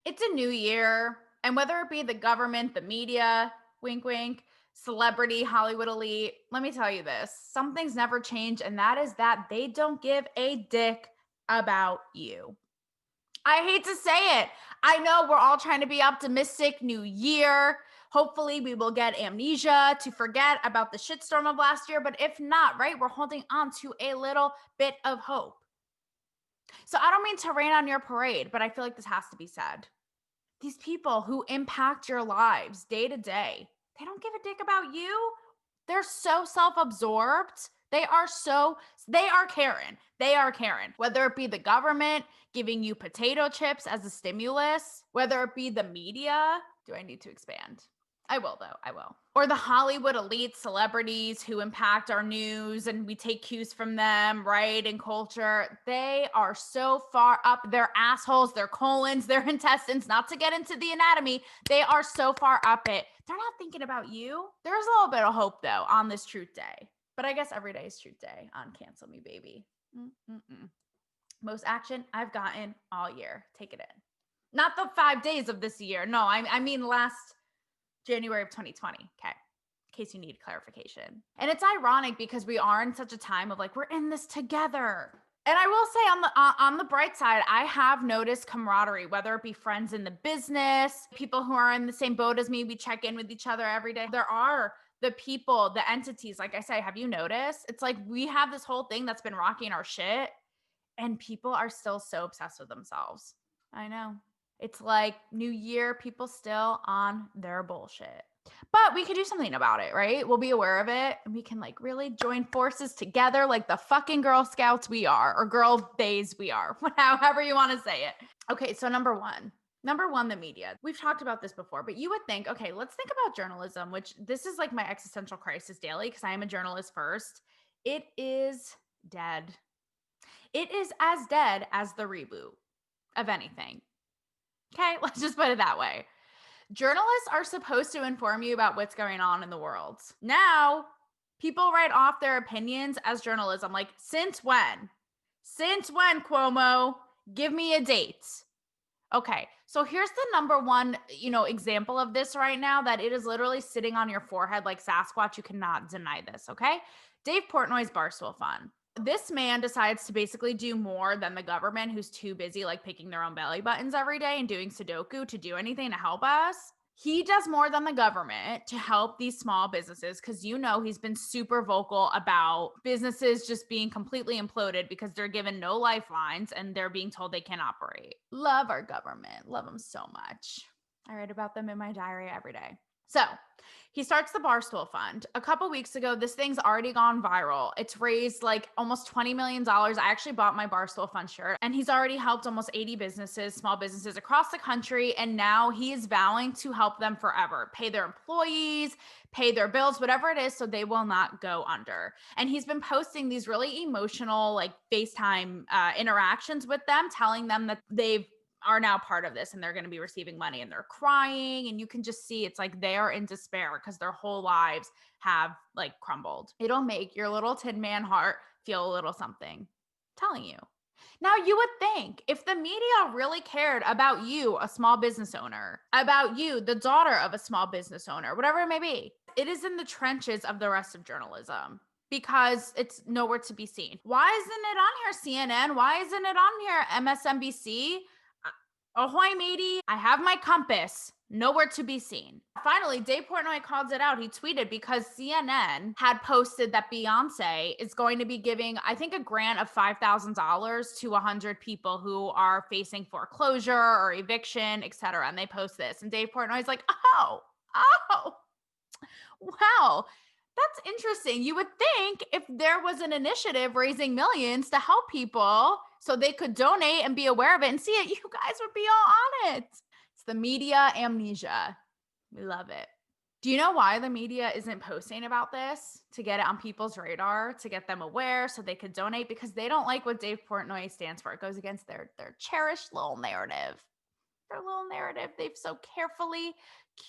It's a new year, and whether it be the government, the media, wink, wink, celebrity, Hollywood elite, let me tell you this some things never change, and that is that they don't give a dick about you. I hate to say it. I know we're all trying to be optimistic, new year. Hopefully, we will get amnesia to forget about the shitstorm of last year. But if not, right, we're holding on to a little bit of hope. So I don't mean to rain on your parade, but I feel like this has to be said. These people who impact your lives day to day, they don't give a dick about you. They're so self-absorbed. They are Karen. They are Karen. Whether it be the government giving you potato chips as a stimulus, whether it be the media, do I need to expand? I will, though. I will. Or the Hollywood elite celebrities who impact our news and we take cues from them, right? And culture. They are so far up their assholes, their colons, their intestines, not to get into the anatomy. They are so far up it. They're not thinking about you. There's a little bit of hope, though, on this truth day. But I guess every day is truth day on Cancel Me, Baby. Mm-mm-mm. Most action I've gotten all year. Take it in. Not the 5 days of this year. No, I mean last January of 2020. Okay. In case you need clarification. And it's ironic because we are in such a time of like, we're in this together. And I will say on the bright side, I have noticed camaraderie, whether it be friends in the business, people who are in the same boat as me, we check in with each other every day. There are the people, the entities, like I say, have you noticed? It's like we have this whole thing that's been rocking our shit and people are still so obsessed with themselves. I know. It's like new year, people still on their bullshit. But we could do something about it, right? We'll be aware of it and we can like really join forces together like the fucking Girl Scouts we are, or Girl Bays we are, however you want to say it. Okay, so number one, the media. We've talked about this before, but you would think, okay, let's think about journalism, which this is like my existential crisis daily because I am a journalist first. It is dead. It is as dead as the reboot of anything. Okay, let's just put it that way. Journalists are supposed to inform you about what's going on in the world. Now, people write off their opinions as journalism. Like, since when? Since when, Cuomo? Give me a date. Okay, so here's the number one, example of this right now that it is literally sitting on your forehead like Sasquatch. You cannot deny this, okay? Dave Portnoy's Barstool Fund. This man decides to basically do more than the government, who's too busy like picking their own belly buttons every day and doing Sudoku to do anything to help us. He does more than the government to help these small businesses because he's been super vocal about businesses just being completely imploded because they're given no lifelines and they're being told they can't operate. Love our government. Love them so much. I write about them in my diary every day. So he starts the Barstool Fund. A couple weeks ago, this thing's already gone viral. It's raised like almost $20 million. I actually bought my Barstool Fund shirt, and he's already helped almost 80 businesses, small businesses across the country. And now he is vowing to help them forever, pay their employees, pay their bills, whatever it is, so they will not go under. And he's been posting these really emotional, like FaceTime interactions with them, telling them that they've are now part of this and they're going to be receiving money, and they're crying, and you can just see it's like they are in despair because their whole lives have like crumbled. It'll make your little tin man heart feel a little something. I'm telling you. Now, you would think if the media really cared about you, a small business owner, about you, the daughter of a small business owner, whatever it may be, it is in the trenches of the rest of journalism because it's nowhere to be seen. Why isn't it on here, CNN? Why isn't it on here, MSNBC? Ahoy, matey, I have my compass. Nowhere to be seen. Finally, Dave Portnoy calls it out. He tweeted because CNN had posted that Beyonce is going to be giving, I think, a grant of $5,000 to 100 people who are facing foreclosure or eviction, etc. And they post this. And Dave Portnoy's like, oh, wow. That's interesting. You would think if there was an initiative raising millions to help people so they could donate and be aware of it and see it, you guys would be all on it. It's the media amnesia. We love it. Do you know why the media isn't posting about this? To get it on people's radar, to get them aware so they could donate, because they don't like what Dave Portnoy stands for. It goes against their cherished little narrative. Their little narrative they've so carefully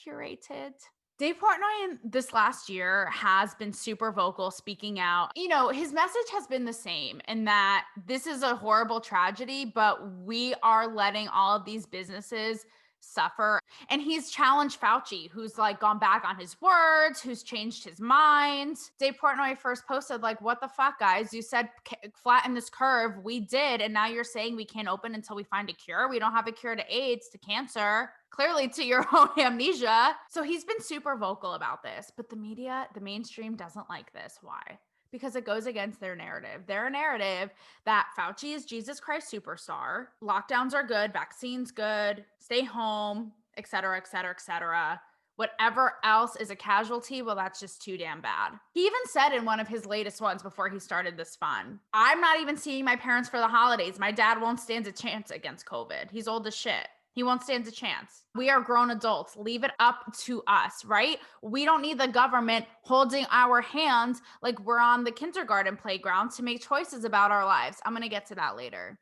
curated. Dave Portnoy this last year has been super vocal, speaking out. His message has been the same in that this is a horrible tragedy, but we are letting all of these businesses suffer. And he's challenged Fauci, who's like gone back on his words, who's changed his mind. Dave Portnoy first posted like, what the fuck, guys? You said flatten this curve. We did. And now you're saying we can't open until we find a cure. We don't have a cure to AIDS, to cancer, clearly to your own amnesia. So he's been super vocal about this, but the media, the mainstream doesn't like this. Why? Because it goes against their narrative. Their narrative that Fauci is Jesus Christ superstar, lockdowns are good, vaccines good, stay home, et cetera, et cetera, et cetera. Whatever else is a casualty, well, that's just too damn bad. He even said in one of his latest ones before he started this fun, I'm not even seeing my parents for the holidays. My dad won't stand a chance against COVID. He's old as shit. He won't stand a chance. We are grown adults. Leave it up to us, right? We don't need the government holding our hands like we're on the kindergarten playground to make choices about our lives. I'm going to get to that later.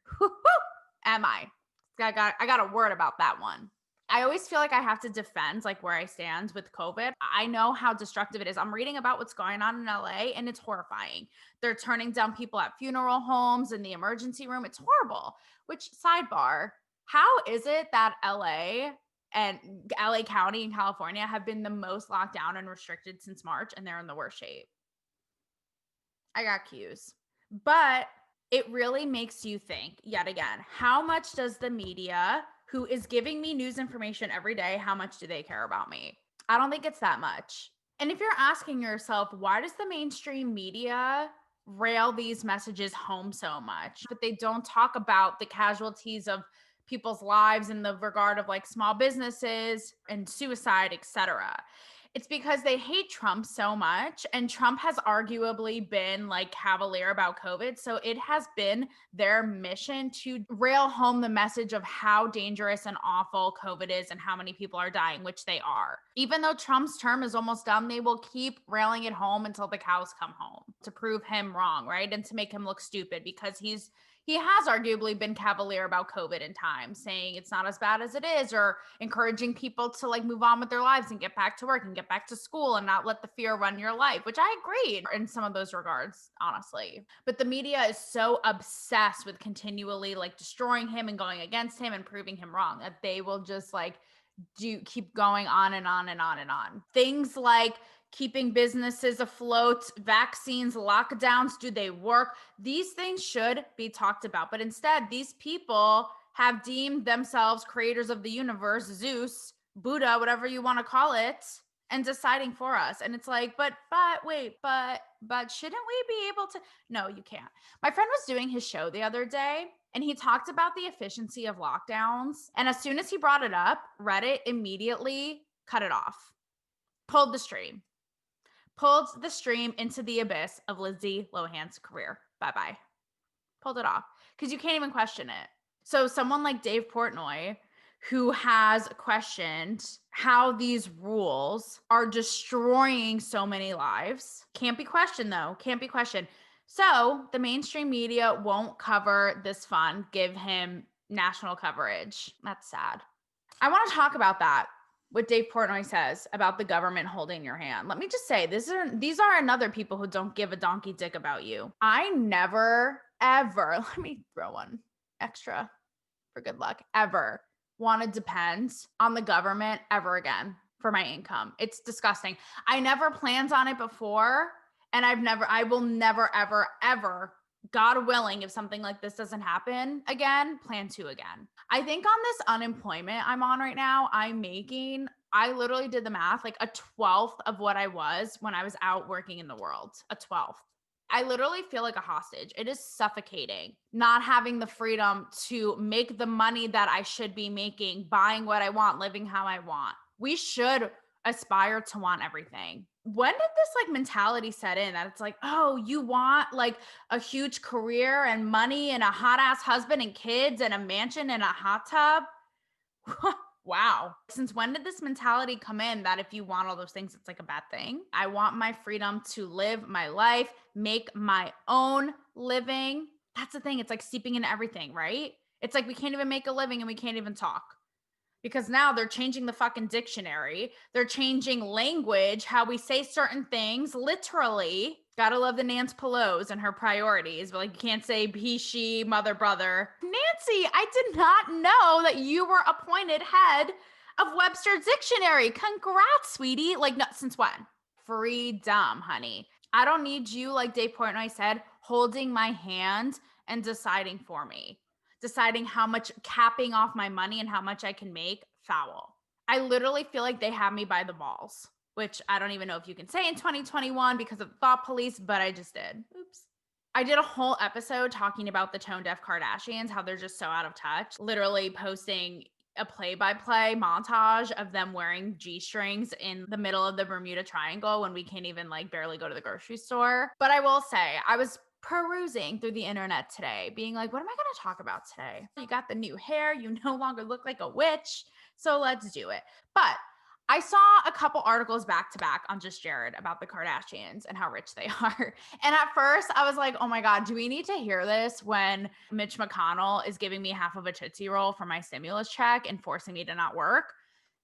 Am I? I got a word about that one. I always feel like I have to defend like where I stand with COVID. I know how destructive it is. I'm reading about what's going on in LA and it's horrifying. They're turning down people at funeral homes in the emergency room. It's horrible. Which, sidebar, how is it that LA and LA County in California have been the most locked down and restricted since March, and they're in the worst shape? I got cues. But it really makes you think, yet again, how much does the media, who is giving me news information every day, how much do they care about me? I don't think it's that much. And if you're asking yourself, why does the mainstream media rail these messages home so much, but they don't talk about the casualties of people's lives in the regard of like small businesses and suicide, etc.? It's because they hate Trump so much, and Trump has arguably been like cavalier about COVID. So it has been their mission to rail home the message of how dangerous and awful COVID is and how many people are dying, which they are. Even though Trump's term is almost done, they will keep railing it home until the cows come home to prove him wrong, right? And to make him look stupid, because he has arguably been cavalier about COVID in time, saying it's not as bad as it is, or encouraging people to like move on with their lives and get back to work and get back to school and not let the fear run your life, which I agree in some of those regards, honestly. But the media is so obsessed with continually like destroying him and going against him and proving him wrong that they will just like keep going on and on and on and on. Things like keeping businesses afloat, vaccines, lockdowns, do they work? These things should be talked about. But instead, these people have deemed themselves creators of the universe, Zeus, Buddha, whatever you want to call it, and deciding for us. And it's like, but shouldn't we be able to? No, you can't. My friend was doing his show the other day, and he talked about the efficiency of lockdowns. And as soon as he brought it up, Reddit immediately cut it off, pulled the stream into the abyss of Lindsay Lohan's career. Bye-bye. Pulled it off because you can't even question it. So someone like Dave Portnoy, who has questioned how these rules are destroying so many lives, can't be questioned though. Can't be questioned. So the mainstream media won't cover this fun, give him national coverage. That's sad. I want to talk about that. What Dave Portnoy says about the government holding your hand. Let me just say, these are another people who don't give a donkey dick about you. I never, ever, let me throw one extra for good luck, ever want to depend on the government ever again for my income. It's disgusting. I never planned on it before, and I will never, ever, ever, God willing, if something like this doesn't happen again, plan to again. I think on this unemployment I'm on right now, I literally did the math, like a 12th of what I was when I was out working in the world, a 12th. I literally feel like a hostage. It is suffocating not having the freedom to make the money that I should be making, buying what I want, living how I want. We should aspire to want everything. When did this like mentality set in that it's like, oh, you want like a huge career and money and a hot ass husband and kids and a mansion and a hot tub? Wow. Since when did this mentality come in that if you want all those things, it's like a bad thing? I want my freedom to live my life, make my own living. That's the thing. It's like seeping into everything, right? It's like we can't even make a living and we can't even talk. Because now they're changing the fucking dictionary. They're changing language, how we say certain things, literally. Gotta love the Nance Pelos and her priorities, but like you can't say he, she, mother, brother. Nancy, I did not know that you were appointed head of Webster's Dictionary. Congrats, sweetie. Like, no, since when? Freedom, honey. I don't need you, like Dave Portnoy said, holding my hand and deciding for me, deciding how much, capping off my money and how much I can make. Foul. I literally feel like they have me by the balls, which I don't even know if you can say in 2021 because of the thought police, but I just did. Oops. I did a whole episode talking about the tone deaf Kardashians, how they're just so out of touch, literally posting a play-by-play montage of them wearing G-strings in the middle of the Bermuda Triangle when we can't even like barely go to the grocery store. But I will say, I was perusing through the internet today, being like, what am I going to talk about today? You got the new hair. You no longer look like a witch. So let's do it. But I saw a couple articles back to back on Just Jared about the Kardashians and how rich they are. And at first I was like, oh my God, do we need to hear this when Mitch McConnell is giving me half of a Tootsie Roll for my stimulus check and forcing me to not work?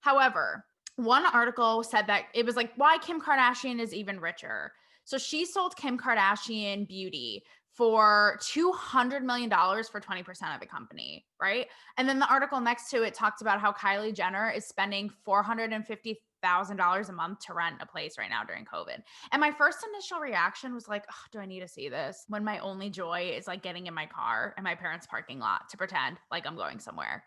However, one article said that it was like why Kim Kardashian is even richer. So she sold Kim Kardashian Beauty for $200 million for 20% of the company, right? And then the article next to it talks about how Kylie Jenner is spending $450,000 a month to rent a place right now during COVID. And my first initial reaction was like, oh, do I need to see this? When my only joy is like getting in my car in my parents' parking lot to pretend like I'm going somewhere.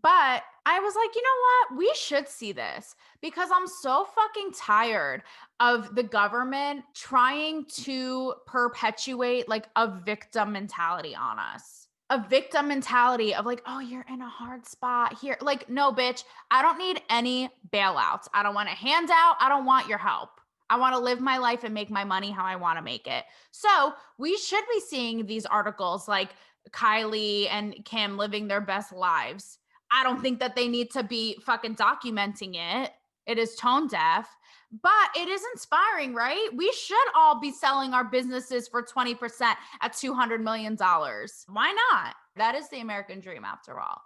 But I was like, you know what? We should see this because I'm so fucking tired of the government trying to perpetuate like a victim mentality on us. A victim mentality of like, oh, you're in a hard spot here. Like, no, bitch, I don't need any bailouts. I don't want a handout. I don't want your help. I want to live my life and make my money how I want to make it. So we should be seeing these articles like Kylie and Kim living their best lives. I don't think that they need to be fucking documenting it. It is tone deaf, but it is inspiring, right? We should all be selling our businesses for 20% at $200 million. Why not? That is the American dream after all,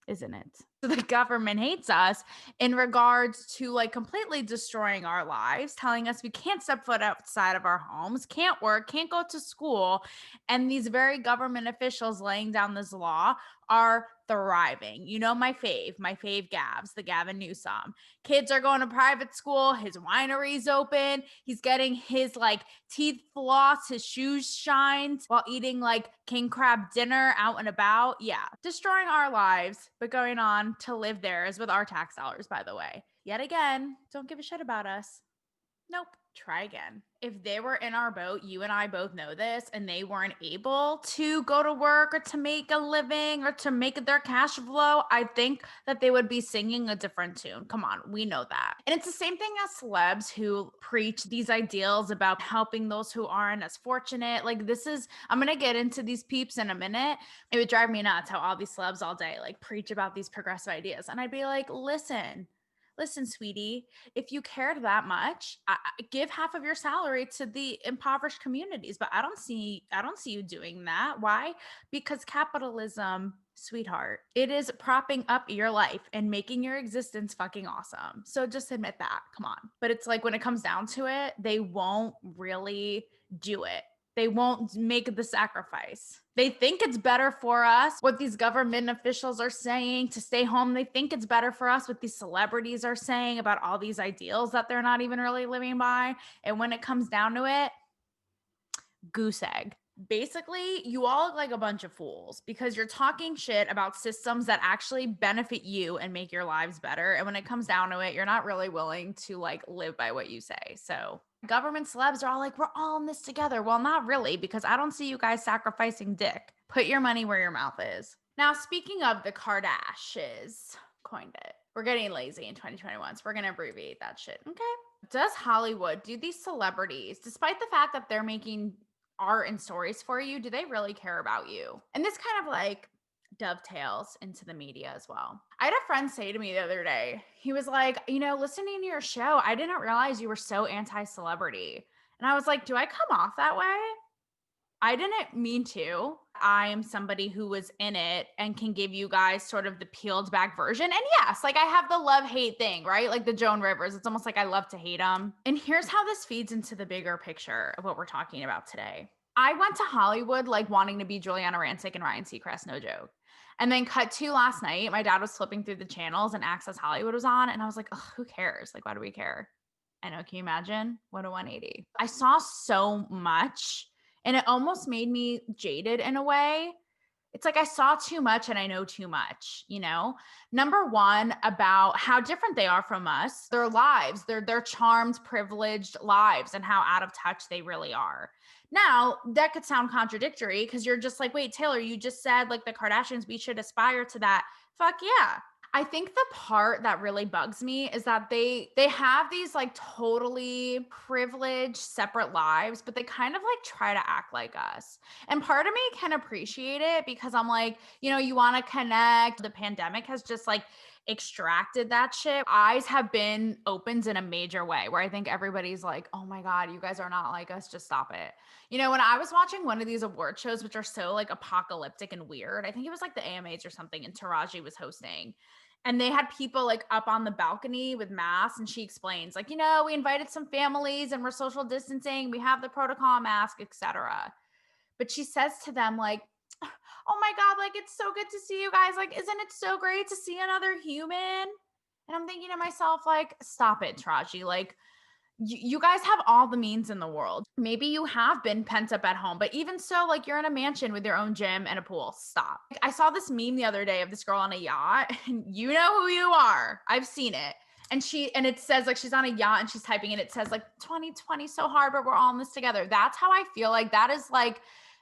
isn't it? So the government hates us in regards to like completely destroying our lives, telling us we can't step foot outside of our homes, can't work, can't go to school. And these very government officials laying down this law are thriving. You know, my fave Gavs, the Gavin Newsom. Kids are going to private school. His winery's open. He's getting his like teeth floss, his shoes shined while eating like king crab dinner out and about. Yeah, destroying our lives, but going on to live theirs with our tax dollars, by the way. Yet again, don't give a shit about us. Nope. Try again. If they were in our boat, you and I both know this, and they weren't able to go to work or to make a living or to make their cash flow, I think that they would be singing a different tune. Come on, we know that. And it's the same thing as celebs who preach these ideals about helping those who aren't as fortunate. Like I'm going to get into these peeps in a minute. It would drive me nuts how all these celebs all day like preach about these progressive ideas. And I'd be like, listen, sweetie, if you cared that much, give half of your salary to the impoverished communities. But I don't see you doing that. Why? Because capitalism, sweetheart, it is propping up your life and making your existence fucking awesome. So just admit that. Come on. But it's like when it comes down to it, they won't really do it. They won't make the sacrifice. They think it's better for us what these government officials are saying to stay home. They think it's better for us what these celebrities are saying about all these ideals that they're not even really living by. And when it comes down to it, goose egg. Basically, you all look like a bunch of fools because you're talking shit about systems that actually benefit you and make your lives better. And when it comes down to it, you're not really willing to like live by what you say. So government celebs are all like, we're all in this together. Well, not really, because I don't see you guys sacrificing dick. Put your money where your mouth is. Now, speaking of the Kardashians, coined it. We're getting lazy in 2021, so we're going to abbreviate that shit. Okay. Does Hollywood, do these celebrities, despite the fact that they're making art and stories for you, do they really care about you? And this kind of like dovetails into the media as well. I had a friend say to me the other day, he was like, listening to your show, I didn't realize you were so anti-celebrity. And I was like, do I come off that way? I didn't mean to. I am somebody who was in it and can give you guys sort of the peeled back version. And yes, like I have the love hate thing, right? Like the Joan Rivers. It's almost like I love to hate them. And here's how this feeds into the bigger picture of what we're talking about today. I went to Hollywood like wanting to be Juliana Rancic and Ryan Seacrest, no joke. And then cut to last night, my dad was flipping through the channels and Access Hollywood was on. And I was like, who cares? Like, why do we care? I know. Can you imagine? What a 180. I saw so much and it almost made me jaded in a way. It's like I saw too much and I know too much, you know? Number one, about how different they are from us, their lives, their charmed, privileged lives, and how out of touch they really are. Now, that could sound contradictory because you're just like, wait, Taylor, you just said like the Kardashians, we should aspire to that. Fuck yeah. I think the part that really bugs me is that they have these like totally privileged separate lives, but they kind of like try to act like us. And part of me can appreciate it because I'm like, you want to connect. The pandemic has just like extracted that shit. Eyes have been opened in a major way where I think everybody's like, oh my God, you guys are not like us. Just stop it. When I was watching one of these award shows, which are so like apocalyptic and weird, I think it was like the AMAs or something, and Taraji was hosting. And they had people like up on the balcony with masks. And she explains, like, we invited some families and we're social distancing. We have the protocol mask, etc. But she says to them, like, oh my God, like, it's so good to see you guys. Like, isn't it so great to see another human? And I'm thinking to myself, like, stop it, Taraji. Like, you guys have all the means in the world. Maybe you have been pent up at home, but even so, like you're in a mansion with your own gym and a pool. Stop. I saw this meme the other day of this girl on a yacht, and you know who you are. I've seen it. And it says like she's on a yacht and she's typing and it says like 2020 so hard, but we're all in this together. That's how I feel like that is like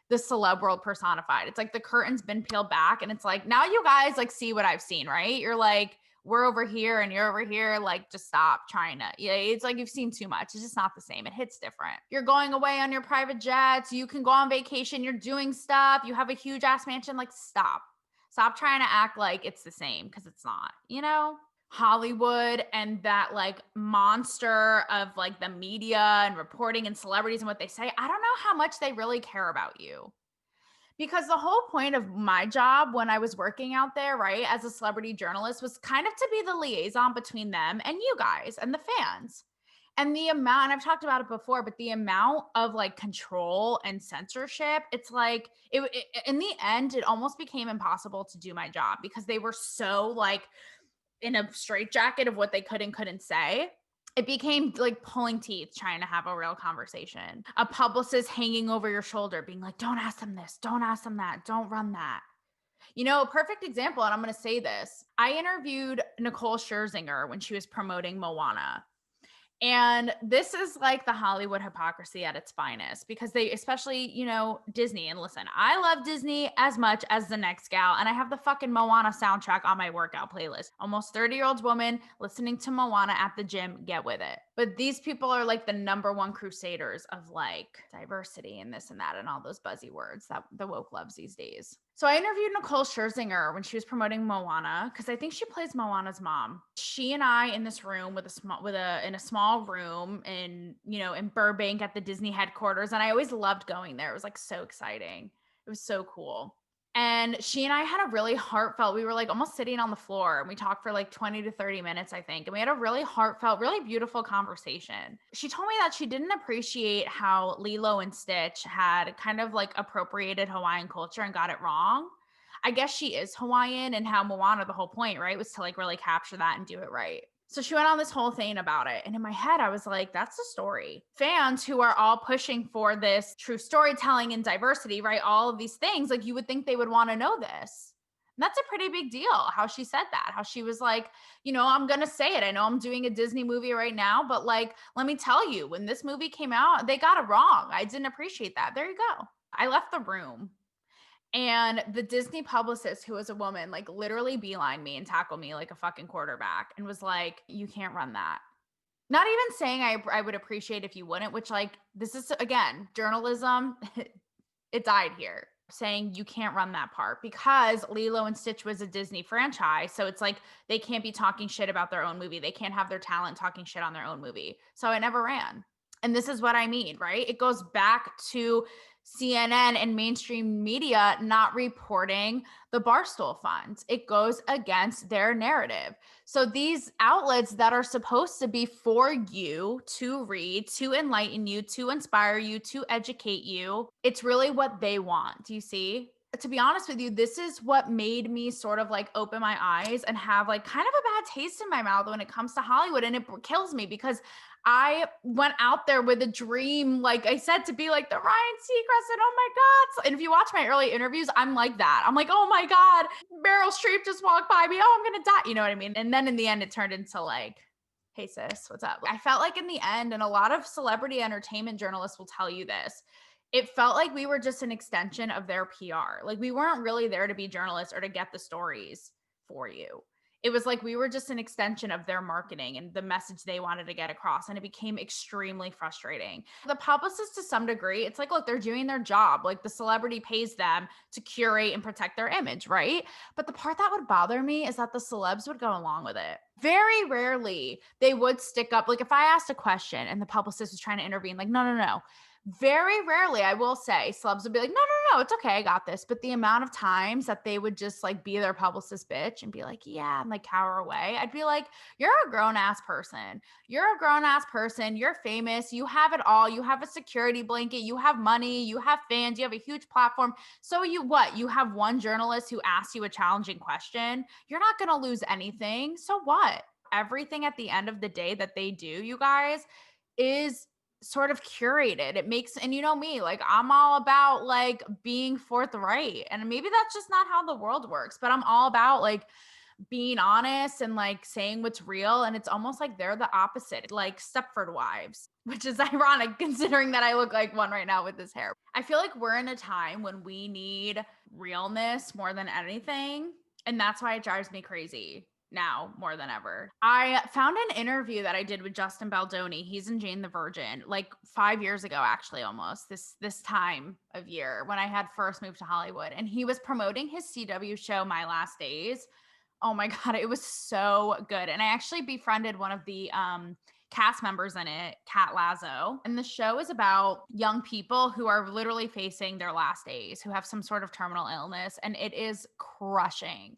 the celeb world personified. It's like the curtain's been peeled back and it's like, now you guys like see what I've seen, right? You're like, we're over here and you're over here. Like, just stop trying to. Yeah, it's like you've seen too much. It's just not the same. It hits different. You're going away on your private jets. You can go on vacation. You're doing stuff. You have a huge ass mansion. Like, stop. Stop trying to act like it's the same because it's not. Hollywood and that like monster of like the media and reporting and celebrities and what they say. I don't know how much they really care about you. Because the whole point of my job when I was working out there, right, as a celebrity journalist was kind of to be the liaison between them and you guys and the fans. And the amount, and I've talked about it before, but the amount of like control and censorship, it's like, in the end, it almost became impossible to do my job because they were so like in a straitjacket of what they could and couldn't say. It became like pulling teeth trying to have a real conversation. A publicist hanging over your shoulder being like, don't ask them this, don't ask them that, don't run that. A perfect example, and I'm going to say this. I interviewed Nicole Scherzinger when she was promoting Moana. And this is like the Hollywood hypocrisy at its finest because they, especially, Disney. And listen, I love Disney as much as the next gal. And I have the fucking Moana soundtrack on my workout playlist. Almost 30-year-old woman listening to Moana at the gym, get with it. But these people are like the number one crusaders of like diversity and this and that and all those buzzy words that the woke loves these days. So I interviewed Nicole Scherzinger when she was promoting Moana because I think she plays Moana's mom. She and I in this room in a small room in Burbank at the Disney headquarters, and I always loved going there. It was like so exciting. It was so cool. And she and I had a really heartfelt, we were like almost sitting on the floor and we talked for like 20 to 30 minutes, I think. And we had a really heartfelt, really beautiful conversation. She told me that she didn't appreciate how Lilo and Stitch had kind of like appropriated Hawaiian culture and got it wrong. I guess she is Hawaiian and how Moana, the whole point, right, was to like really capture that and do it right. So she went on this whole thing about it. And in my head, I was like, that's the story. Fans who are all pushing for this true storytelling and diversity, right? All of these things, like you would think they would want to know this. And that's a pretty big deal how she said that, how she was like, I'm going to say it. I know I'm doing a Disney movie right now, but like, let me tell you, when this movie came out, they got it wrong. I didn't appreciate that. There you go. I left the room. And the Disney publicist, who was a woman, like literally beeline me and tackled me like a fucking quarterback and was like, you can't run that. Not even saying I would appreciate if you wouldn't, which like, this is, again, journalism, it died here. Saying you can't run that part because Lilo and Stitch was a Disney franchise. So it's like they can't be talking shit about their own movie. They can't have their talent talking shit on their own movie. So it never ran. And this is what I mean, right? It goes back to CNN and mainstream media not reporting the Barstool funds. It goes against their narrative. So these outlets that are supposed to be for you to read, to enlighten you, to inspire you, to educate you, it's really what they want. Do you see? To be honest with you, this is what made me sort of like open my eyes and have like kind of a bad taste in my mouth when it comes to Hollywood. And it kills me because I went out there with a dream, like I said, to be like the Ryan Seacrest, and oh my God. And if you watch my early interviews, I'm like that. I'm like, oh my God, Meryl Streep just walked by me. Oh, I'm going to die. You know what I mean? And then in the end, it turned into like, hey sis, what's up? I felt like in the end, and a lot of celebrity entertainment journalists will tell you this, it felt like we were just an extension of their PR. Like we weren't really there to be journalists or to get the stories for you. It was like we were just an extension of their marketing and the message they wanted to get across. And it became extremely frustrating. The publicists, to some degree, it's like, look, they're doing their job. Like the celebrity pays them to curate and protect their image, right? But the part that would bother me is that the celebs would go along with it. Very rarely they would stick up. Like if I asked a question and the publicist was trying to intervene, like, no, no, no. Very rarely, I will say, celebs would be like, no, no, no, it's okay, I got this. But the amount of times that they would just like be their publicist bitch and be like, yeah, and like cower away, I'd be like, you're a grown ass person. You're a grown ass person. You're famous. You have it all. You have a security blanket. You have money. You have fans. You have a huge platform. So you what? You have one journalist who asks you a challenging question. You're not going to lose anything. So what? Everything at the end of the day that they do, you guys, is sort of curated. It makes, and you know me, like I'm all about like being forthright. And maybe that's just not how the world works, but I'm all about like being honest and like saying what's real. And it's almost like they're the opposite, like Stepford Wives, which is ironic considering that I look like one right now with this hair. I feel like we're in a time when we need realness more than anything. And that's why it drives me crazy now more than ever. I found an interview that I did with Justin Baldoni. He's in Jane the Virgin, like 5 years ago, actually, almost this time of year when I had first moved to Hollywood. And he was promoting his CW show, My Last Days. Oh my God, it was so good. And I actually befriended one of the cast members in it, Kat Lazo. And the show is about young people who are literally facing their last days, who have some sort of terminal illness. And it is crushing.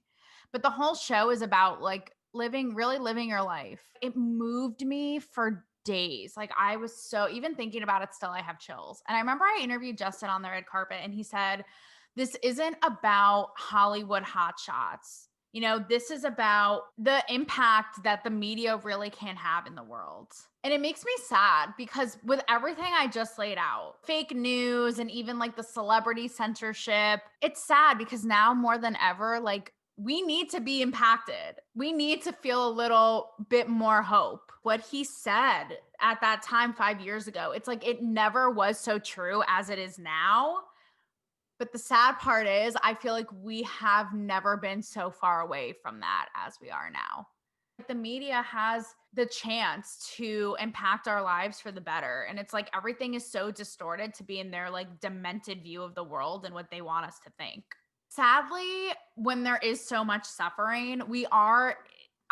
But the whole show is about like really living your life. It moved me for days. Like I was so, even thinking about it still, I have chills. And I remember I interviewed Justin on the red carpet and he said, this isn't about Hollywood hotshots. You know, this is about the impact that the media really can have in the world. And it makes me sad because with everything I just laid out, fake news and even like the celebrity censorship, it's sad because now more than ever, like we need to be impacted. We need to feel a little bit more hope. What he said at that time 5 years ago, it's like it never was so true as it is now. But the sad part is, I feel like we have never been so far away from that as we are now. The media has the chance to impact our lives for the better. And it's like everything is so distorted to be in their like demented view of the world and what they want us to think. Sadly, when there is so much suffering, we are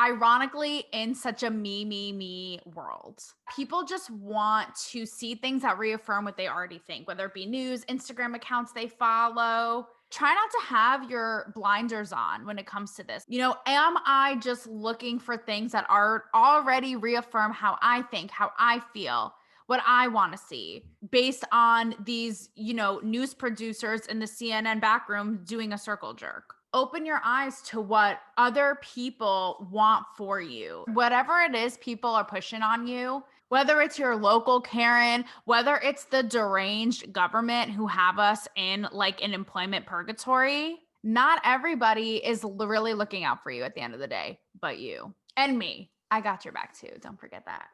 ironically in such a me world. People just want to see things that reaffirm what they already think, whether it be news, Instagram accounts they follow. Try not to have your blinders on when it comes to this. You know, am I just looking for things that are already reaffirm how I think, how I feel, what I want to see based on these, you know, news producers in the CNN backroom doing a circle jerk? Open your eyes to what other people want for you. Whatever it is people are pushing on you, whether it's your local Karen, whether it's the deranged government who have us in like an employment purgatory, not everybody is really looking out for you at the end of the day, but you and me. I got your back too. Don't forget that.